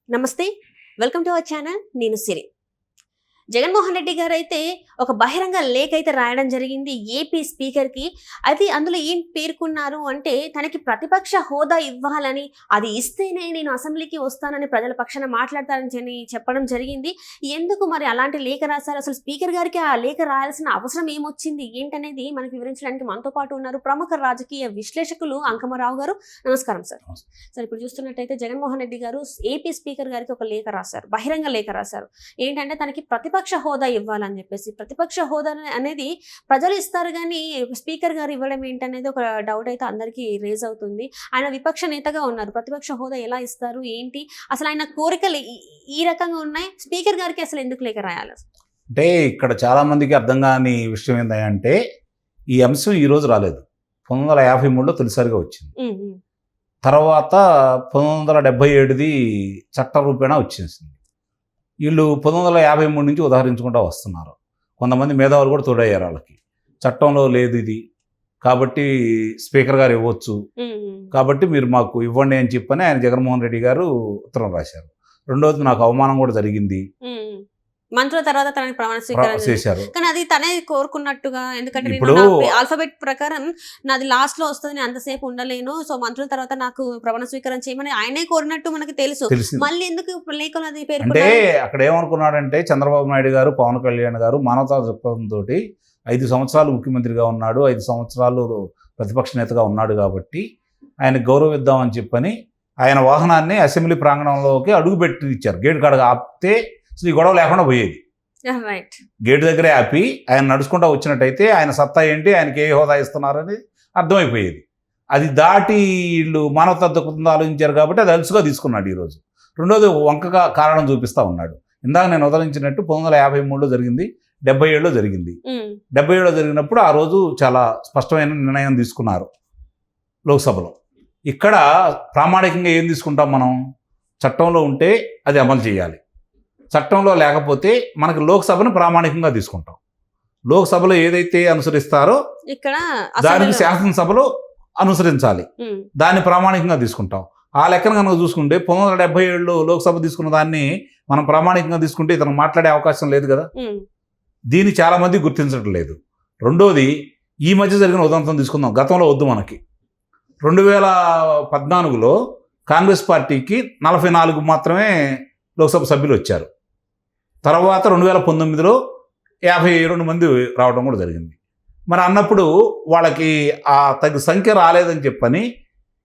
నమస్తే, welcome to our channel. నేను సిరి. జగన్మోహన్ రెడ్డి గారు అయితే ఒక బహిరంగ లేఖ అయితే రాయడం జరిగింది ఏపీ స్పీకర్ కి. అది అందులో ఏం పేర్కొన్నారు అంటే తనకి ప్రతిపక్ష హోదా ఇవ్వాలని, అది ఇస్తేనే నేను అసెంబ్లీకి వస్తానని ప్రజల పక్షాన మాట్లాడతానని చెప్పడం జరిగింది. ఎందుకు మరి అలాంటి లేఖ రాశారు? అసలు స్పీకర్ గారికి ఆ లేఖ రాయాల్సిన అవసరం ఏమొచ్చింది ఏంటనేది మనకు వివరించడానికి మనతో పాటు ఉన్నారు ప్రముఖ రాజకీయ విశ్లేషకులు అంకమరావు గారు. నమస్కారం సార్. సార్, ఇప్పుడు చూస్తున్నట్టయితే జగన్మోహన్ రెడ్డి గారు ఏపీ స్పీకర్ గారికి ఒక లేఖ రాశారు, బహిరంగ లేఖ రాశారు. ఏంటంటే తనకి ప్రతిపక్ష హోదా ఇవ్వాలని చెప్పేసి. ప్రతిపక్ష హోదా అనేది ప్రజలు ఇస్తారు కానీ స్పీకర్ గారు ఇవ్వడం ఏంటనేది ఒక డౌట్ అయితే అందరికీ రేజ్ అవుతుంది. ఆయన విపక్ష నేతగా ఉన్నారు, ప్రతిపక్ష హోదా ఎలా ఇస్తారు ఏంటి, అసలు ఆయన కోరికలు ఈ రకంగా ఉన్నాయి. స్పీకర్ గారికి అసలు ఎందుకు లేఖ రాయాలి? అంటే ఇక్కడ చాలా మందికి అర్థం కాని విషయం ఏంటంటే ఈ అంశం ఈ రోజు రాలేదు, 1953లో తొలిసారిగా వచ్చింది. తర్వాత 1977ది చట్ట రూపేణా వచ్చేసింది. వీళ్ళు 1953 నుంచి ఉదాహరించుకుంటూ వస్తున్నారు. కొంతమంది మేధావులు కూడా తోడయ్యారు వాళ్ళకి. చట్టంలో లేదు ఇది కాబట్టి స్పీకర్ గారు ఇవ్వచ్చు, కాబట్టి మీరు మాకు ఇవ్వండి అని చెప్పని ఆయన జగన్మోహన్ రెడ్డి గారు ఉత్తరం రాశారు. రెండవది, నాకు అవమానం కూడా జరిగింది, మంత్రుల తర్వాత తనని ప్రమాణ స్వీకారం చేశారు. కానీ అది తనే కోరుకున్నట్టుగా, ఎందుకంటే ఇప్పుడు ఆల్ఫాబెట్ ప్రకారం నాది లాస్ట్ లో వస్తుంది, నేను అంతసేపు ఉండలేను, సో మంత్రుల తర్వాత నాకు ప్రమాణ స్వీకారం చేయమని ఆయనే కోరినట్టు మనకి తెలుసు. మళ్ళీ ఎందుకు లేఖలు అది పేరు? అంటే అక్కడ ఏమనుకున్నాడంటే చంద్రబాబు నాయుడు గారు, పవన్ కళ్యాణ్ గారు మానవతా దృక్పథంతో 5 సంవత్సరాలు ముఖ్యమంత్రిగా ఉన్నాడు, 5 సంవత్సరాలు ప్రతిపక్ష నేతగా ఉన్నాడు కాబట్టి ఆయన గౌరవిద్దామని చెప్పని ఆయన వాహనాన్ని అసెంబ్లీ ప్రాంగణంలోకి అడుగుపెట్టి ఇచ్చారు. గేట్ కాడ ఆపితే ఈ గొడవ లేకుండా పోయేది. గేట్ దగ్గరే ఆపి ఆయన నడుచుకుంటూ వచ్చినట్టయితే ఆయన సత్తా ఏంటి, ఆయనకి ఏ హోదా ఇస్తున్నారని అర్థమైపోయేది. అది దాటి వీళ్ళు మానవతా దృక్పథంతో ఆలోచించారు కాబట్టి అది అలుసుగా తీసుకున్నాడు ఈరోజు. రెండోది, వంకగా కారణం చూపిస్తూ ఉన్నాడు. ఇందాక నేను ఉదరించినట్టు 1953లో జరిగింది, 77లో జరిగింది. 77లో జరిగినప్పుడు ఆ రోజు చాలా స్పష్టమైన నిర్ణయం తీసుకున్నారు లోక్సభలో. ఇక్కడ ప్రామాణికంగా ఏం తీసుకుంటాం మనం? చట్టంలో ఉంటే అది అమలు చేయాలి, చట్టంలో లేకపోతే మనకి లోక్సభను ప్రామాణికంగా తీసుకుంటాం. లోక్సభలో ఏదైతే అనుసరిస్తారో ఇక్కడ దానికి శాసనసభలో అనుసరించాలి, దాన్ని ప్రామాణికంగా తీసుకుంటాం. ఆ లెక్కన కనుక చూసుకుంటే 1977లో లోక్సభ తీసుకున్న దాన్ని మనం ప్రామాణికంగా తీసుకుంటే ఇతను మాట్లాడే అవకాశం లేదు కదా. దీన్ని చాలామంది గుర్తించడం లేదు. రెండోది, ఈ మధ్య జరిగిన ఉదంతం తీసుకుందాం. గతంలో వద్దు మనకి. 2014లో కాంగ్రెస్ పార్టీకి 44 మాత్రమే లోక్సభ సభ్యులు వచ్చారు. తర్వాత 2019లో 52 మంది రావడం కూడా జరిగింది. మరి అన్నప్పుడు వాళ్ళకి ఆ తగ్గ సంఖ్య రాలేదని చెప్పని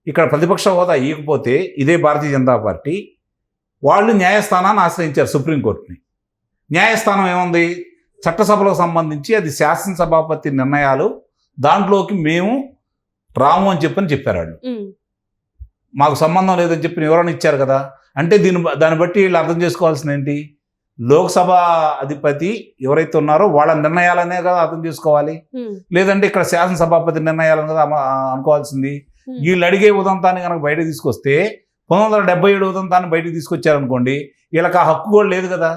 ఇక్కడ ప్రతిపక్ష హోదా ఇవ్వకపోతే ఇదే భారతీయ జనతా పార్టీ వాళ్ళు న్యాయస్థానాన్ని ఆశ్రయించారు, సుప్రీంకోర్టుని. న్యాయస్థానం ఏముంది? చట్టసభలకు సంబంధించి అది శాసనసభాపతి నిర్ణయాలు, దాంట్లోకి మేము రాము అని చెప్పారు వాళ్ళు. మాకు సంబంధం లేదని చెప్పి వివరణ ఇచ్చారు కదా. అంటే దాన్ని బట్టి వీళ్ళు అర్థం చేసుకోవాల్సింది ఏంటి? లోక్సభ అధిపతి ఎవరైతే ఉన్నారో వాళ్ళ నిర్ణయాలనే కదా అర్థం చేసుకోవాలి, లేదంటే ఇక్కడ శాసనసభాపతి నిర్ణయాలను కదా అనుకోవాల్సింది. వీళ్ళు అడిగే ఉదంతాన్ని కనుక బయటకు తీసుకొస్తే 1977 ఉదంతాన్ని బయటకు తీసుకొచ్చారనుకోండి, వీళ్ళకి ఆ హక్కు కూడా లేదు కదా.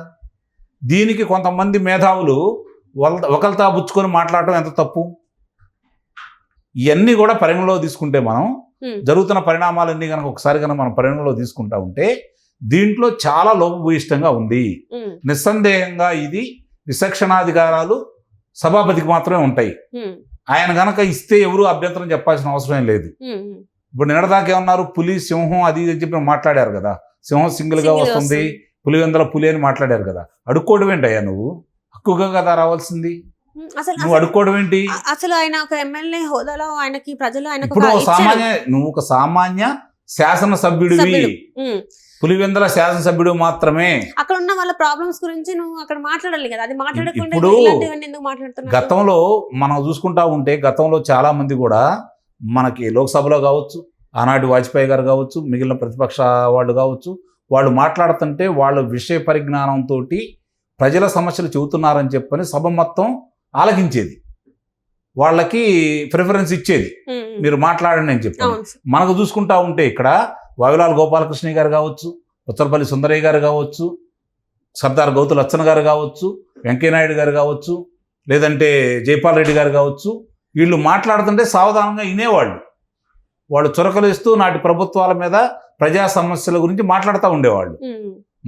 దీనికి కొంతమంది మేధావులు ఒకరితా పుచ్చుకొని మాట్లాడటం ఎంత తప్పు. ఇవన్నీ కూడా పరిగణలో తీసుకుంటే మనం జరుగుతున్న పరిణామాలన్నీ కనుక ఒకసారి కనుక మనం పరిగణలో తీసుకుంటా ఉంటే దీంట్లో చాలా లోపభూయిష్టంగా ఉంది. నిస్సందేహంగా ఇది విచక్షణాధికారాలు సభాపతికి మాత్రమే ఉంటాయి. ఆయన గనక ఇస్తే ఎవరు అభ్యంతరం చెప్పాల్సిన అవసరం లేదు. ఇప్పుడు నిన్నదాకా ఏమన్నారు, పులి సింహం అది ఇది చెప్పి మాట్లాడారు కదా. సింహం సింగిల్గా వస్తుంది, పులివెందల పులి అని మాట్లాడారు కదా. అడుక్కోవడం ఏంటయ్యా నువ్వు? హక్కుగా కదా రావాల్సింది, నువ్వు అడుక్కోవడం ఏంటి? అసలు ఆయన ఒక ఎమ్మెల్యే హోదాలో ఆయనకి ప్రజలు ఇప్పుడు నువ్వు ఒక సామాన్య శాసనసభ్యుడివి, పులివెందల శాసనసభ్యుడు మాత్రమే. అక్కడ ఉన్న వాళ్ళ ప్రాబ్లమ్స్ గురించి నువ్వు అక్కడ మాట్లాడాలి కదా. అది మాట్లాడకుండా ఇప్పుడు గతంలో మనం చూసుకుంటా ఉంటే గతంలో చాలా మంది కూడా మనకి లోక్సభలో కావచ్చు, ఆనాటి వాజ్పేయి గారు కావచ్చు, మిగిలిన ప్రతిపక్ష వాళ్ళు కావచ్చు, వాళ్ళు మాట్లాడుతుంటే వాళ్ళ విషయ పరిజ్ఞానంతో ప్రజల సమస్యలు చెబుతున్నారని చెప్పని సభ మొత్తం ఆలకించేది, వాళ్ళకి ప్రిఫరెన్స్ ఇచ్చేది, మీరు మాట్లాడండి అని చెప్పాను. మనకు చూసుకుంటా ఉంటే ఇక్కడ వావిలాల్ గోపాలకృష్ణ గారు కావచ్చు, ఉత్తరపల్లి సుందరయ్య గారు కావచ్చు, సర్దార్ గౌతు లచ్చన్ గారు కావచ్చు, వెంకయ్యనాయుడు గారు కావచ్చు, లేదంటే జైపాల్ రెడ్డి గారు కావచ్చు, వీళ్ళు మాట్లాడుతుంటే సావధానంగా వినేవాళ్ళు. వాళ్ళు చురకలేస్తూ నాటి ప్రభుత్వాల మీద ప్రజా సమస్యల గురించి మాట్లాడుతూ ఉండేవాళ్ళు.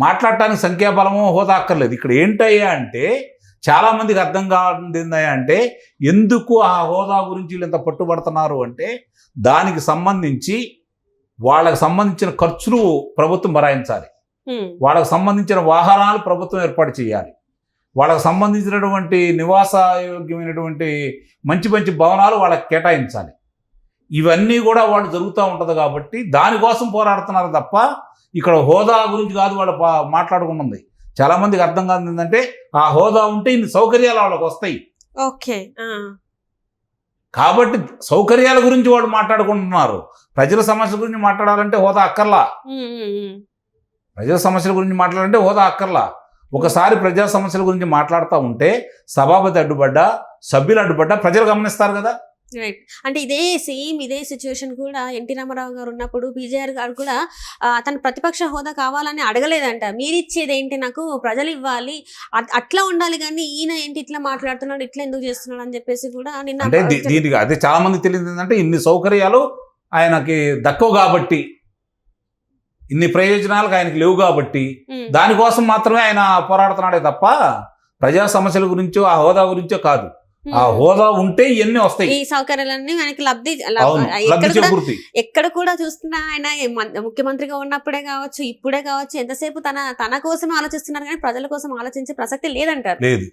మాట్లాడటానికి సంఖ్యాబలమో హోదా అక్కర్లేదు. ఇక్కడ ఏంటయ్యా అంటే చాలామందికి అర్థం కావాల్సింది ఏందయ్యా అంటే ఎందుకు ఆ హోదా గురించి వీళ్ళు ఇంత పట్టుబడుతున్నారు అంటే దానికి సంబంధించి వాళ్ళకి సంబంధించిన ఖర్చులు ప్రభుత్వం భరాయించాలి, వాళ్ళకి సంబంధించిన వాహనాలు ప్రభుత్వం ఏర్పాటు చేయాలి, వాళ్ళకి సంబంధించినటువంటి నివాసయోగ్యమైనటువంటి మంచి మంచి భవనాలు వాళ్ళకి కేటాయించాలి. ఇవన్నీ కూడా వాళ్ళు జరుగుతూ ఉంటుంది కాబట్టి దానికోసం పోరాడుతున్నారు తప్ప ఇక్కడ హోదా గురించి కాదు వాళ్ళు మాట్లాడుకున్నది. చాలామందికి అర్థం కాదు ఏంటంటే ఆ హోదా ఉంటే ఇన్ని సౌకర్యాలు వాళ్ళకి వస్తాయి. ఓకే, కాబట్టి సౌకర్యాల గురించి వాళ్ళు మాట్లాడుకుంటున్నారు. ప్రజల సమస్యల గురించి మాట్లాడాలంటే హోదా అక్కర్లా. ప్రజల సమస్యల గురించి మాట్లాడాలంటే హోదా అక్కర్లా. ఒకసారి ప్రజా సమస్యల గురించి మాట్లాడుతూ ఉంటే సభాపతి అడ్డుపడ్డా, సభ్యులు అడ్డుపడ్డా ప్రజలు గమనిస్తారు కదా. రైట్. అంటే ఇదే సిచ్యువేషన్ కూడా ఎన్టీ రామారావు గారు ఉన్నప్పుడు పీజేఆర్ గారు కూడా తన ప్రతిపక్ష హోదా కావాలని అడగలేదంట. మీరు ఇచ్చేది ఏంటి, నాకు ప్రజలు ఇవ్వాలి, అట్లా ఉండాలి, కానీ ఈయన ఏంటి ఇట్లా మాట్లాడుతున్నాడు, ఇట్లా ఎందుకు చేస్తున్నాడు అని చెప్పేసి కూడా నిన్న. అంటే దీనికి అదే చాలా మంది తెలియదు ఏంటంటే ఇన్ని సౌకర్యాలు ఆయనకి దక్కవు కాబట్టి, ఇన్ని ప్రయోజనాలకు ఆయనకి లేవు కాబట్టి దానికోసం మాత్రమే ఆయన పోరాడుతున్నాడే తప్ప ప్రజా సమస్యల గురించో ఆ హోదా గురించో కాదు. ఆ హోదా ఉంటే ఇవన్నీ వస్తాయి, ఈ సౌకర్యాలన్నీ ఆయనకి లబ్ధి చేకూరుతాయి. ఎక్కడ కూడా చూస్తున్నా ఆయన ముఖ్యమంత్రిగా ఉన్నప్పుడే కావచ్చు, ఇప్పుడే కావచ్చు, ఎంతసేపు తన కోసం ఆలోచిస్తున్నారు కానీ ప్రజల కోసం ఆలోచించే ప్రసక్తి లేదంటారు. లేదు.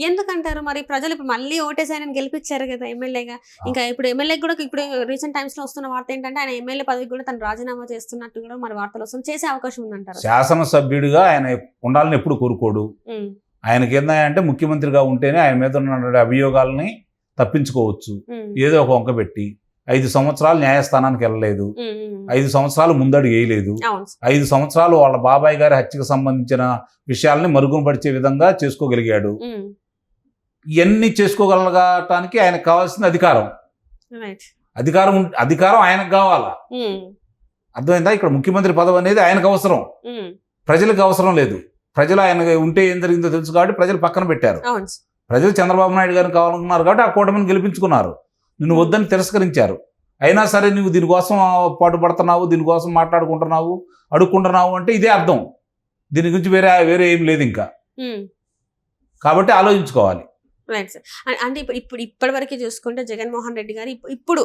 ఎందుకంటారు మరి? ప్రజలు ఇప్పుడు మళ్ళీ ఓటేసి ఆయన గెలిపించారు కదా ఎమ్మెల్యేగా. ఇంకా ఇప్పుడు ఎమ్మెల్యే కూడా ఇప్పుడు రీసెంట్ టైమ్స్ లో వస్తున్న వార్త ఏంటంటే ఆయన ఎమ్మెల్యే పదవికి కూడా తను రాజీనామా చేస్తున్నట్టు కూడా మరి వార్తలు వస్తుంది. చేసే అవకాశం ఉందంటారు. శాసనసభ్యుడిగా ఆయన ఉండాలని ఎప్పుడు కోరుకోడు. ఆయనకి ఏందంటే ముఖ్యమంత్రిగా ఉంటేనే ఆయన మీద ఉన్న అభియోగాలని తప్పించుకోవచ్చు. ఏదో ఒక వంక పెట్టి 5 సంవత్సరాలు న్యాయస్థానానికి వెళ్ళలేదు, 5 సంవత్సరాలు ముందడుగు వేయలేదు, 5 సంవత్సరాలు వాళ్ళ బాబాయ్ గారి హత్యకు సంబంధించిన విషయాలని మరుగుపరిచే విధంగా చేసుకోగలిగాడు. ఇవన్నీ చేసుకోగలగటానికి ఆయనకు కావాల్సిన అధికారం ఆయనకు కావాలా. అర్థమైందా? ఇక్కడ ముఖ్యమంత్రి పదవి అనేది ఆయనకు అవసరం, ప్రజలకు అవసరం లేదు. ప్రజలు ఆయన ఉంటే ఏం జరిగిందో తెలుసు కాబట్టి ప్రజలు పక్కన పెట్టారు. ప్రజలు చంద్రబాబు నాయుడు గారిని కావాలనుకున్నారు కాబట్టి ఆ కూటమిని గెలిపించుకున్నారు. నిన్ను వద్దని తిరస్కరించారు. అయినా సరే నువ్వు దీనికోసం పాటుపడుతున్నావు, దీనికోసం మాట్లాడుకుంటున్నావు, అడుక్కుంటున్నావు అంటే ఇదే అర్థం. దీని గురించి వేరే ఏం లేదు ఇంకా. కాబట్టి ఆలోచించుకోవాలి. Right sir. అంటే ఇప్పటి వరకు చూసుకుంటే జగన్మోహన్ రెడ్డి గారు ఇప్పుడు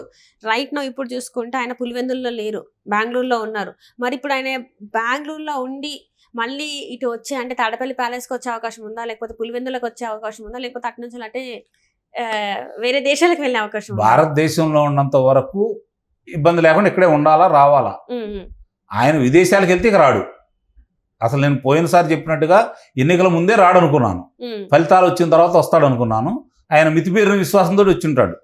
ఇప్పుడు చూసుకుంటే ఆయన పులివెందుల్లో లేరు, బెంగళూరులో ఉన్నారు. మరి ఇప్పుడు ఆయన బెంగళూరులో ఉండి మళ్ళీ ఇటు వచ్చే అంటే తాడపల్లి ప్యాలెస్కి వచ్చే అవకాశం ఉందా, లేకపోతే పులివెందులకు వచ్చే అవకాశం ఉందా, లేకపోతే అటు నుంచి అంటే వేరే దేశాలకు వెళ్ళే అవకాశం? భారతదేశంలో ఉన్నంత వరకు ఇబ్బంది లేకుండా ఇక్కడే ఉండాలా, రావాలా. ఆయన విదేశాలకు వెళ్తే ఇక రాడు. అసలు నేను పోయినసారి చెప్పినట్టుగా ఎన్నికల ముందే రాడు అనుకున్నాను, ఫలితాలు వచ్చిన తర్వాత వస్తాడు అనుకున్నాను. ఆయన మితిమీరిన విశ్వాసంతో వచ్చి ఉంటాడు.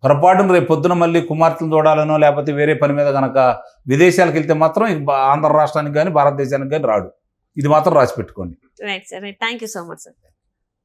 పొరపాటున రేపు పొద్దున మళ్ళీ కుమార్తెను చూడాలనో లేకపోతే వేరే పని మీద కనుక విదేశాలకు వెళ్తే మాత్రం ఆంధ్ర రాష్ట్రానికి కానీ భారతదేశానికి కానీ రాడు. ఇది మాత్రం రాసి పెట్టుకోండి. Right sir. Thank you so much sir.